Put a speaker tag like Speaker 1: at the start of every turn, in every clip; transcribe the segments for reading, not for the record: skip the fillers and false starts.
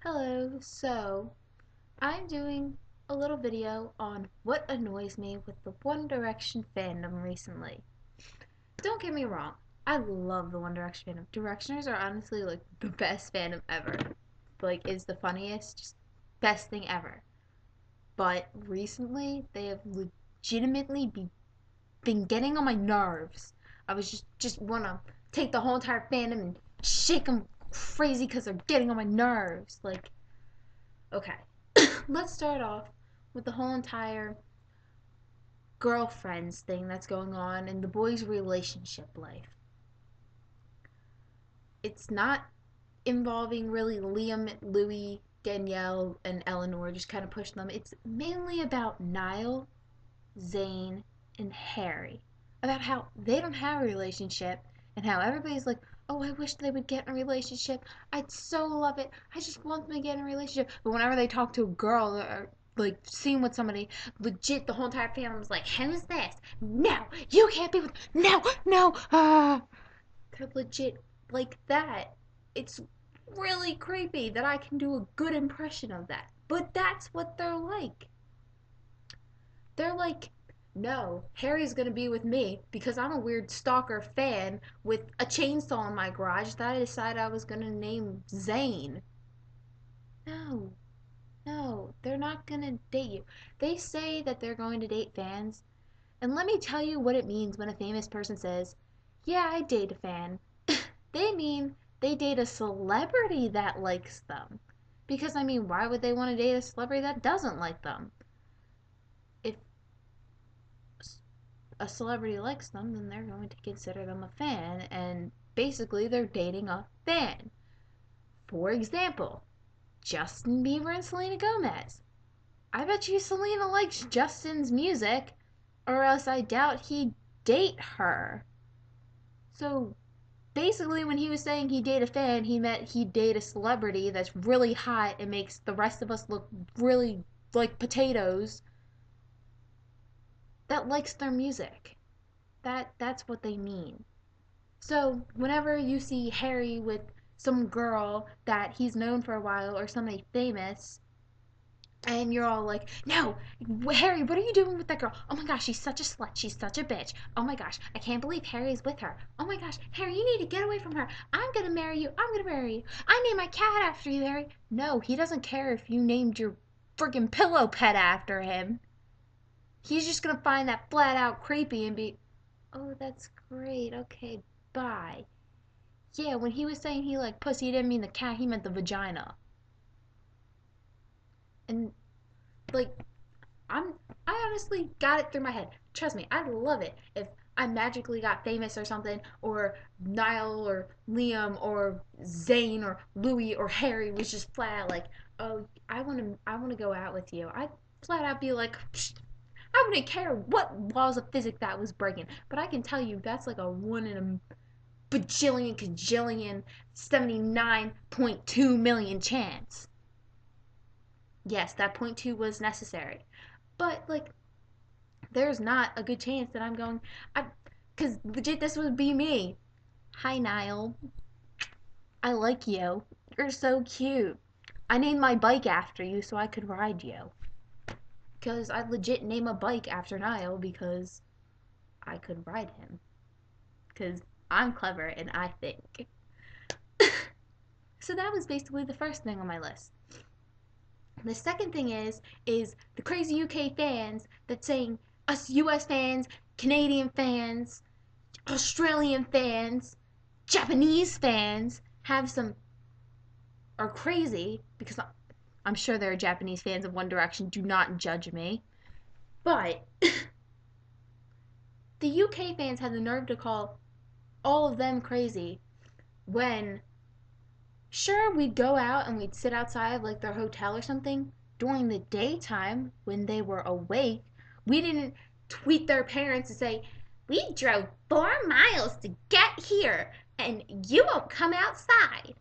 Speaker 1: Hello, so I'm doing a little video on what annoys me with the One Direction fandom recently. Don't get me wrong, I love the One Direction fandom. Directioners are honestly like the best fandom ever. Like, is the funniest, just best thing ever. But recently, they have legitimately been getting on my nerves. I was just wanna take the whole entire fandom and shake them crazy because they're getting on my nerves. Like, okay. Let's start off with the whole entire girlfriends thing that's going on in the boys' relationship life. It's not involving really Liam, Louis, Danielle, and Eleanor, just kind of pushing them. It's mainly about Niall, Zayn, and Harry. About how they don't have a relationship and how everybody's like, oh, I wish they would get in a relationship. I'd so love it. I just want them to get in a relationship. But whenever they talk to a girl or like seeing with somebody, legit the whole entire family was like, who's this? No, you can't be with. No, no. They're legit like that. It's really creepy that I can do a good impression of that. But that's what they're like. They're like, no, Harry's gonna be with me because I'm a weird stalker fan with a chainsaw in my garage that I decided I was gonna name Zane. No, no, they're not gonna date you. They say that they're going to date fans, and let me tell you what it means when a famous person says, yeah, I date a fan. They mean they date a celebrity that likes them. Because, I mean, why would they want to date a celebrity that doesn't like them? If a celebrity likes them, then they're going to consider them a fan, and basically they're dating a fan. For example, Justin Bieber and Selena Gomez. I bet you Selena likes Justin's music, or else I doubt he'd date her. So basically, when he was saying he'd date a fan, he meant he'd date a celebrity that's really hot and makes the rest of us look really like potatoes that likes their music. That's what they mean. So whenever you see Harry with some girl that he's known for a while or somebody famous, and you're all like, no, Harry, what are you doing with that girl? Oh my gosh, she's such a slut. She's such a bitch. Oh my gosh, I can't believe Harry's with her. Oh my gosh, Harry, you need to get away from her. I'm gonna marry you. I'm gonna marry you. I named my cat after you, Harry. No, he doesn't care if you named your friggin' pillow pet after him. He's just gonna find that flat out creepy and be, oh, that's great. Okay, bye. Yeah, when he was saying he liked pussy, he didn't mean the cat, he meant the vagina. And like, I honestly got it through my head. Trust me, I'd love it if I magically got famous or something, or Niall or Liam or Zayn or Louis or Harry was just flat out like, oh, I wanna go out with you. I'd flat out be like, psh, I wouldn't care what laws of physics that was breaking. But I can tell you that's like a one in a bajillion, cajillion, 79.2 million chance. Yes, that point two was necessary. But like, there's not a good chance that I'm going. Because legit, this would be me. Hi, Niall. I like you. You're so cute. I named my bike after you so I could ride you. Because I'd legit name a bike after Niall because I could ride him. Because I'm clever and I think. So that was basically the first thing on my list. The second thing is the crazy UK fans that saying us US fans, Canadian fans, Australian fans, Japanese fans have some are crazy because I'm sure there are Japanese fans of One Direction. Do not judge me. But the UK fans had the nerve to call all of them crazy when sure, we'd go out and we'd sit outside of like their hotel or something during the daytime when they were awake. We didn't tweet their parents and say, we drove 4 miles to get here and you won't come outside.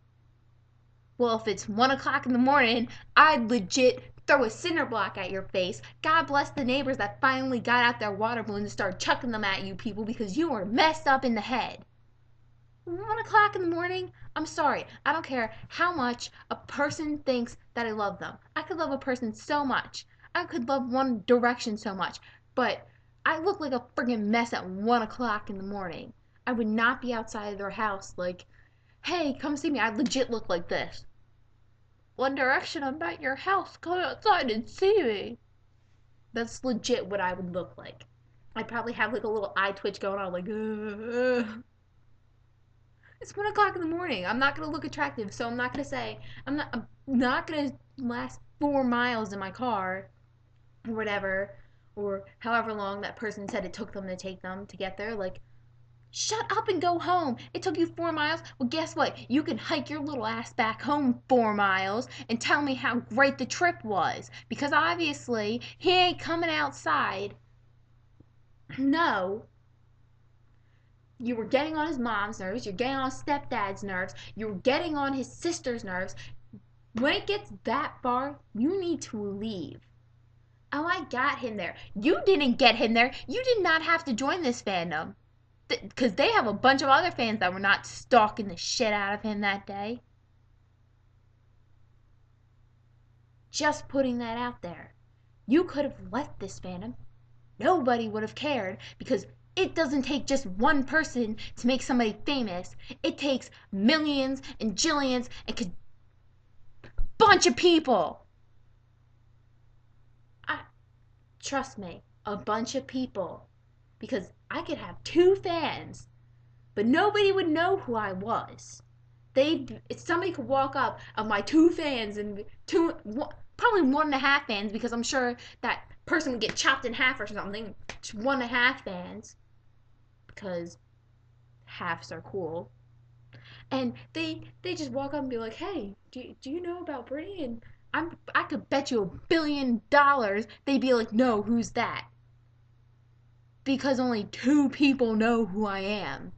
Speaker 1: Well, if it's 1 o'clock in the morning, I'd legit throw a cinder block at your face. God bless the neighbors that finally got out their water balloons and started chucking them at you people because you were messed up in the head. 1 o'clock in the morning? I'm sorry. I don't care how much a person thinks that I love them. I could love a person so much. I could love One Direction so much. But I look like a friggin' mess at 1 o'clock in the morning. I would not be outside of their house like, hey, come see me. I legit look like this. One Direction, I'm at your house. Come outside and see me. That's legit what I would look like. I'd probably have like a little eye twitch going on, like, It's 1 o'clock in the morning. I'm not gonna look attractive, so I'm not gonna say I'm not gonna last 4 miles in my car or whatever, or however long that person said it took them to take them to get there. Like, shut up and go home. It took you 4 miles. Well, guess what? You can hike your little ass back home 4 miles and tell me how great the trip was. Because obviously he ain't coming outside. No, you were getting on his mom's nerves, you're getting on his stepdad's nerves, you're getting on his sister's nerves. When it gets that far, you need to leave. Oh, I got him there. You didn't get him there. You did not have to join this fandom. Because they have a bunch of other fans that were not stalking the shit out of him that day. Just putting that out there. You could have left this fandom. Nobody would have cared because it doesn't take just one person to make somebody famous. It takes millions and jillions and a bunch of people. Trust me, a bunch of people. Because I could have 2 fans, but nobody would know who I was. Somebody could walk up of my 2 fans and probably 1.5 fans, because I'm sure that person would get chopped in half or something. 1.5 fans, because halves are cool. And they just walk up and be like, hey, do you know about Brittany? And I could bet you $1 billion they'd be like, no, who's that? Because only 2 people know who I am.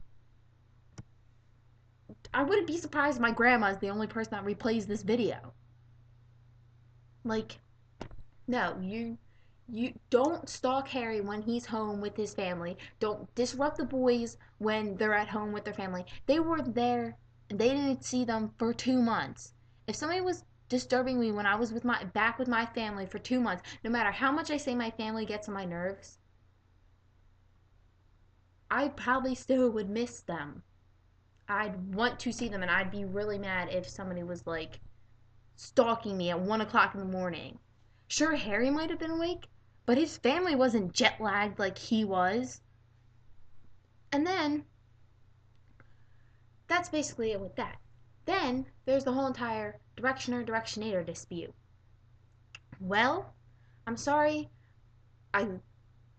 Speaker 1: I wouldn't be surprised if my grandma is the only person that replays this video. Like, no, you don't stalk Harry when he's home with his family. Don't disrupt the boys when they're at home with their family. They were there and they didn't see them for 2 months. If somebody was disturbing me when I was back with my family for 2 months, no matter how much I say my family gets on my nerves, I probably still would miss them. I'd want to see them, and I'd be really mad if somebody was like stalking me at 1 o'clock in the morning. Sure, Harry might have been awake, but his family wasn't jet lagged like he was. And then that's basically it with that. Then there's the whole entire Directioner-Directionator dispute. Well, I'm sorry, I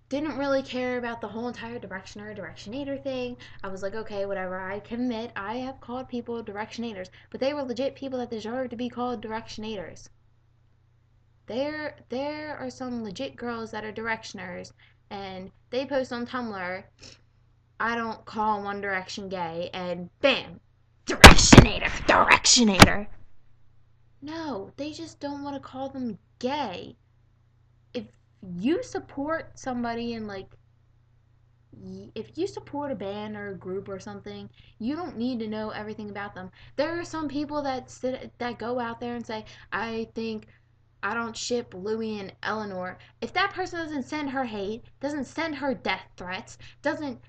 Speaker 1: didn't really care about the whole entire Directioner-Directionator thing. I was like, okay, whatever. I can admit I have called people Directionators, but they were legit people that deserve to be called Directionators. There are some legit girls that are Directioners, and they post on Tumblr, I don't call One Direction gay, and bam, Directionator, Directionator. No, they just don't want to call them gay. If you support somebody and like, if you support a band or a group or something, you don't need to know everything about them. There are some people that go out there and say, I don't ship Louis and Eleanor. If that person doesn't send her hate, doesn't send her death threats, doesn't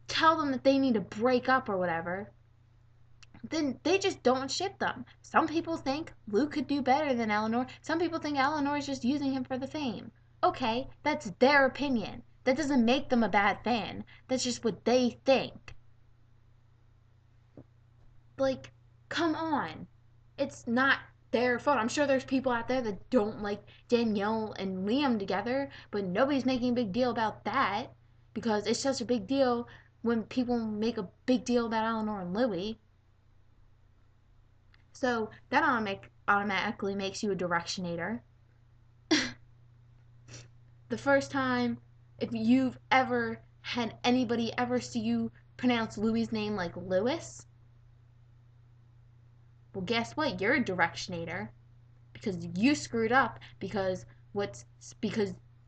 Speaker 1: tell them that they need to break up or whatever, then they just don't ship them. Some people think Luke could do better than Eleanor. Some people think Eleanor is just using him for the fame. Okay, that's their opinion. That doesn't make them a bad fan. That's just what they think. Like, come on. It's not their fault. I'm sure there's people out there that don't like Danielle and Liam together, but nobody's making a big deal about that because it's such a big deal when people make a big deal about Eleanor and Louis. So that automatically makes you a Directionator. The first time, if you've ever had anybody ever see you pronounce Louis' name like Lewis, well, guess what? You're a Directionator because you screwed up. Because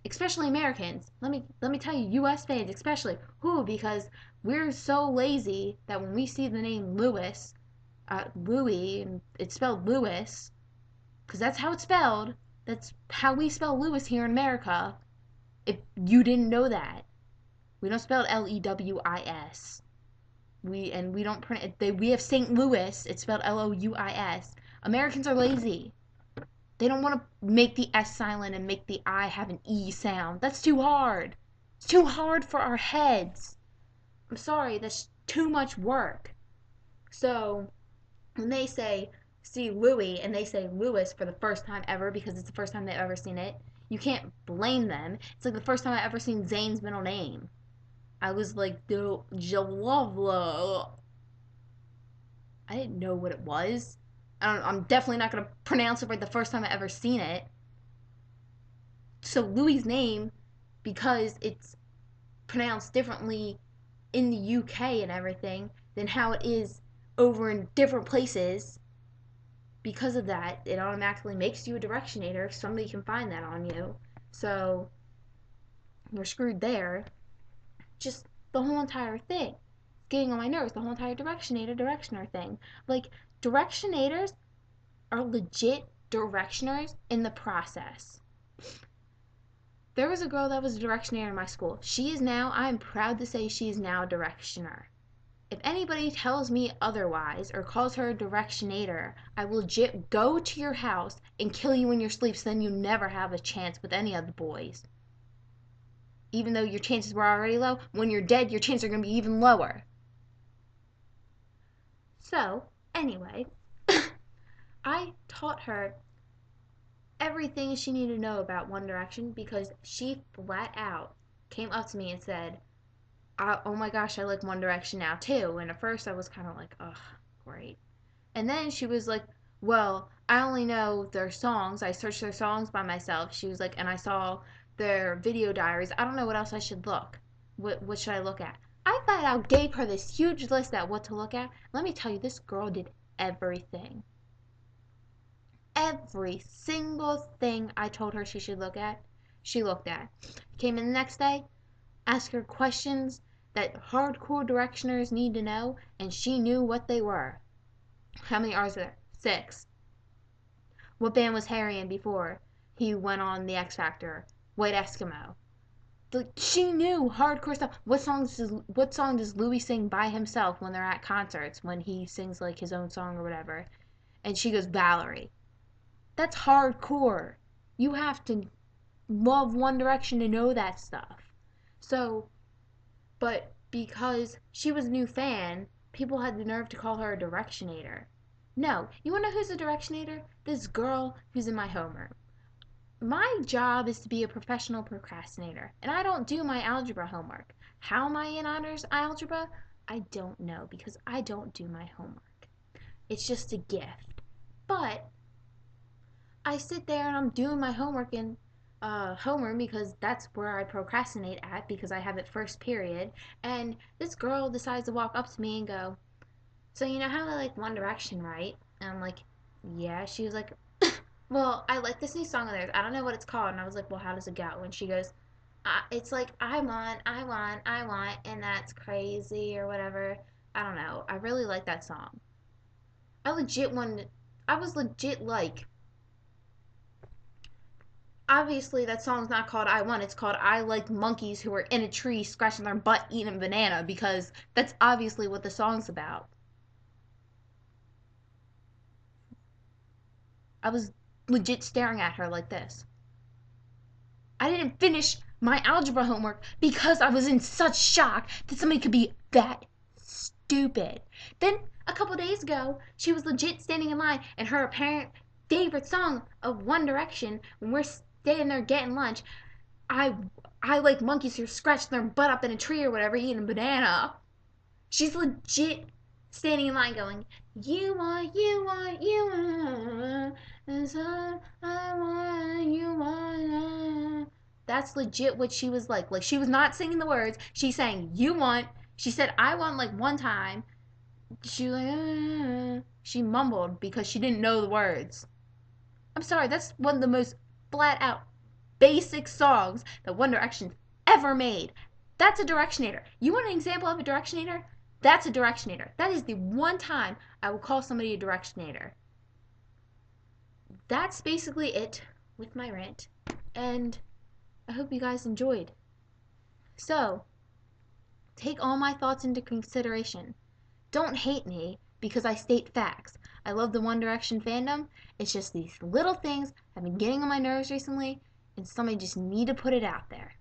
Speaker 1: especially Americans. Let me tell you, U.S. fans especially. Who? Because We're so lazy that when we see the name Louis, and it's spelled Lewis, because that's how it's spelled. That's how we spell Lewis here in America. If you didn't know that, we don't spell it Lewis. We don't print it. We have St. Louis. It's spelled Louis. Americans are lazy. They don't want to make the S silent and make the I have an E sound. That's too hard. It's too hard for our heads. I'm sorry, that's too much work. So when they see Louis and they say Lewis for the first time ever because it's the first time they've ever seen it, you can't blame them. It's like the first time I ever seen Zayn's middle name. I was like, Jalavla. I didn't know what it was. I'm definitely not going to pronounce it right the first time I ever seen it. So Louis' name, because it's pronounced differently in the UK and everything than how it is over in different places, because of that, it automatically makes you a directionator if somebody can find that on you. So you're screwed there. Just the whole entire thing. It's getting on my nerves, the whole entire directioner thing. Like, directionators are legit directioners in the process. There was a girl that was a directioner in my school. She is now, I'm proud to say she is now a directioner. If anybody tells me otherwise or calls her a directionator, I will legit go to your house and kill you in your sleep so then you never have a chance with any of the boys. Even though your chances were already low, when you're dead, your chances are going to be even lower. So, anyway, I taught her everything she needed to know about One Direction because she flat out came up to me and said, oh my gosh, I like One Direction now too. And at first I was kind of like, ugh, great. And then she was like, well, I only know their songs. I searched their songs by myself. She was like, and I saw their video diaries. I don't know what else I should look. What should I look at? I flat out gave her this huge list at what to look at. Let me tell you, this girl did everything. Every single thing I told her she should look at, she looked at. Came in the next day, asked her questions that hardcore directioners need to know, and she knew what they were. How many R's are there? 6. What band was Harry in before he went on the X Factor? White Eskimo. She knew hardcore stuff. What song does Louis sing by himself when they're at concerts, when he sings like his own song or whatever? And she goes, Valerie. That's hardcore. You have to love One Direction to know that stuff. So, but because she was a new fan, people had the nerve to call her a directionator. No, you wanna know who's a directionator? This girl who's in my homeroom. My job is to be a professional procrastinator, and I don't do my algebra homework. How am I in honors algebra? I don't know because I don't do my homework. It's just a gift. But I sit there and I'm doing my homework in homeroom because that's where I procrastinate at because I have it first period. And this girl decides to walk up to me and go, so you know how I like One Direction, right? And I'm like, yeah. She was like, well, I like this new song of theirs. I don't know what it's called. And I was like, well, how does it go? And she goes, it's like, I want, and that's crazy or whatever. I don't know. I really like that song. I was legit like, obviously that song's not called I Want, it's called I Like Monkeys Who Are in a Tree Scratching Their Butt Eating a Banana, because that's obviously what the song's about. I was legit staring at her like this. I didn't finish my algebra homework because I was in such shock that somebody could be that stupid. Then a couple days ago, she was legit standing in line, and her apparent favorite song of One Direction, when we're staying there getting lunch, I like monkeys who scratch their butt up in a tree or whatever, eating a banana. She's legit standing in line going, you want, that's all I want, you want. That's legit what she was like. Like, she was not singing the words. She sang, you want. She said, I want, like, one time. She was like, she mumbled because she didn't know the words. I'm sorry, that's one of the most flat out basic songs that One Direction ever made. That's a directionator. You want an example of a directionator? That's a directionator. That is the one time I will call somebody a directionator. That's basically it with my rant, and I hope you guys enjoyed. So, take all my thoughts into consideration. Don't hate me because I state facts. I love the One Direction fandom. It's just these little things have been getting on my nerves recently, and somebody just need to put it out there.